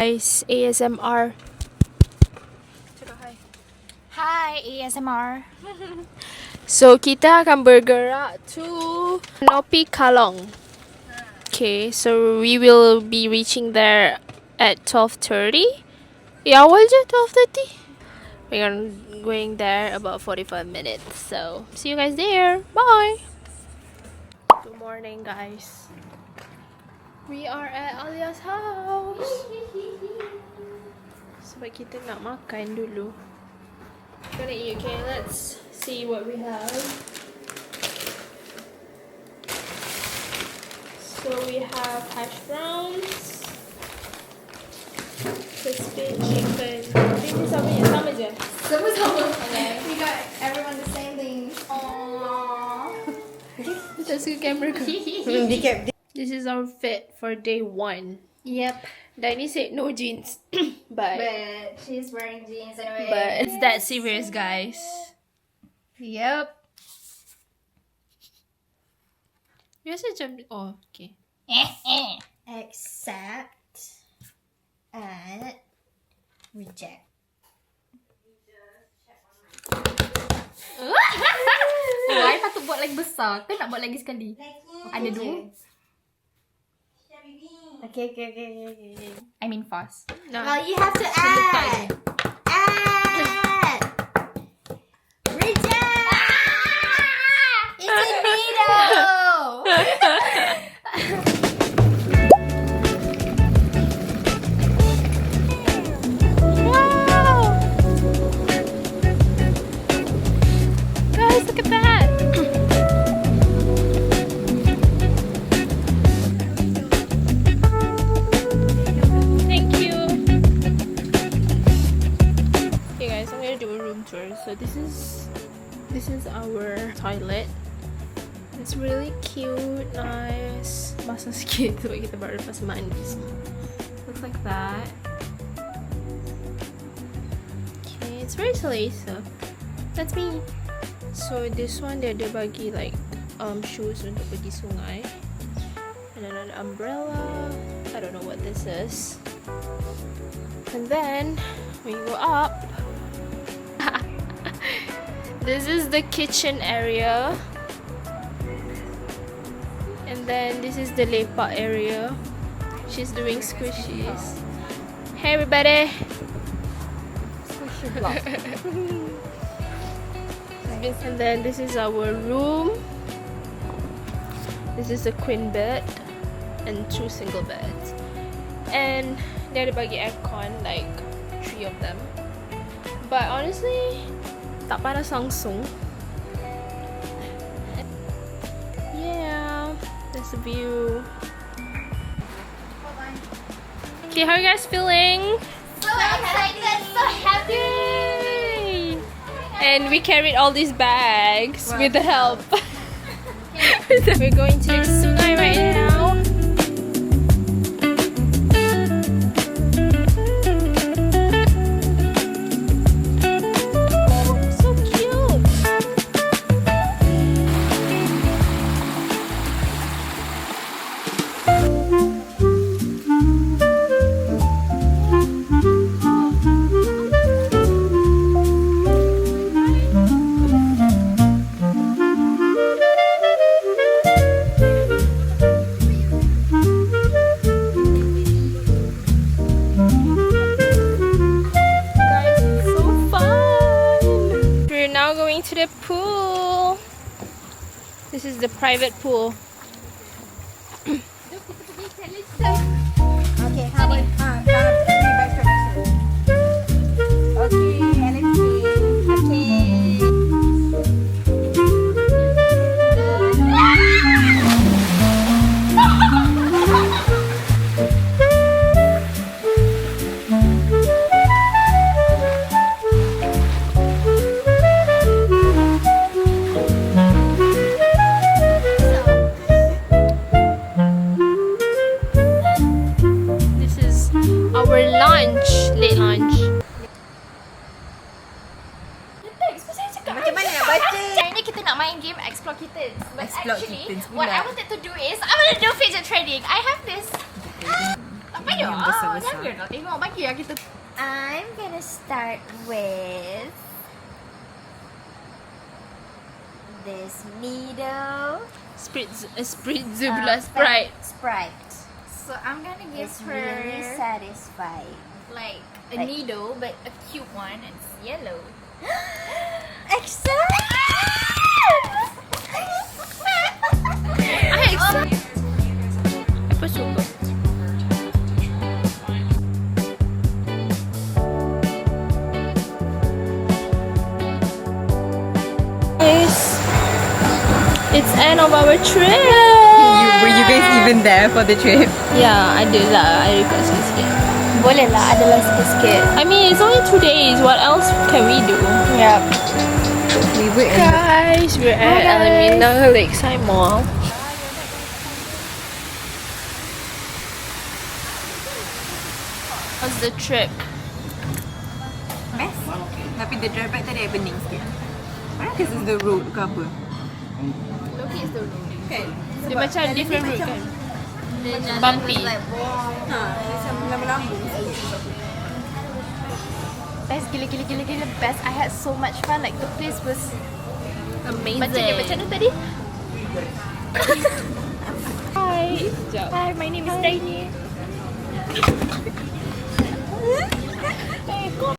Guys, ASMR. Hi, ASMR. So, kita akan bergerak to Nopi Kalong. Okay, so we will be reaching there at 12:30. Yeah, awal je 12:30. We are going there about 45 minutes. So, see you guys there. Bye. Good morning, guys. We are at Alia's house. Sebab kita nak makan dulu. Gonna eat, okay? Let's see what we have. So we have hash browns, crispy chicken. This is sama je. Sama-sama. Okay. We got everyone the same thing. Aww. That's a camera. This is our fit for day 1. Yep. Danny said no jeans, but she's wearing jeans anyway. but it's that serious, guys. Yep. Biasa macam okay. Accept and reject. Why patut buat lagi besar? Kan nak buat lagi sekali. Ada dua. Okay. I mean fast. No. Oh, you have to add. Add. Reject. It's a needle. Wow! Guys, look at that! Thank you. Okay guys, I'm gonna do a room tour. So this is our toilet. It's really cute, nice. Basah sikit sebab kita baru lepas mandi semua. Looks like that. Okay, it's very selesa. That's me. So this one dia ada bagi like shoes untuk pergi sungai. And then an umbrella. I don't know what this is. And then when you go up, this is the kitchen area. And then this is the lepak area. She's doing squishies. Hey everybody! Squishy block. And then this is our room. This is a queen bed and 2 single beds. And they ada bagi aircon, like 3 of them. But honestly, tak panas langsung. Yeah, that's the view. Okay, how are you guys feeling? So excited, so happy. Yay! And we carried all these bags with the help. We're going to the sungai right now. Oh, so cute. Guys, it's so fun. We're now going to the pool. This is the private pool. Okay, how about Okay, Alexi. Okay. This is our lunch, late lunch. Macam mana nak baca? Hari ni kita nak main game Explore Kittens. But Explore actually, Kittens what pula. I wanted to do is I want to do fidget trading. I have this. Tak payah Yang Ah, besar-besar. jangan nak tengok. Bagi lah kita. I'm gonna start with this needle. Spritz Sprite. So I'm gonna give It's her really satisfying. like a Like- needle, but a cute one. It's yellow. Excellent! Apa suka? It's end of our trip. Were you guys even there for the trip? Yeah, ada lah. I request sikit. Boleh lah, adalah sikit-sikit. I mean, it's only 2 days. What else can we do? Yep. We were in Guys, we're at Alameda Lakeside Mall. How's the trip? best. Tapi the drive back tadi I pening sikit. Mana this is the road ke apa? Loki is the road. Kan? Dia macam different route kan? Then Bumpy. Ha, macam lambung-lambung. Best, gila. Best. I had so much fun. Like, the place was... Amazing. Macam mana tadi? Hi. Hi, my name is Daini.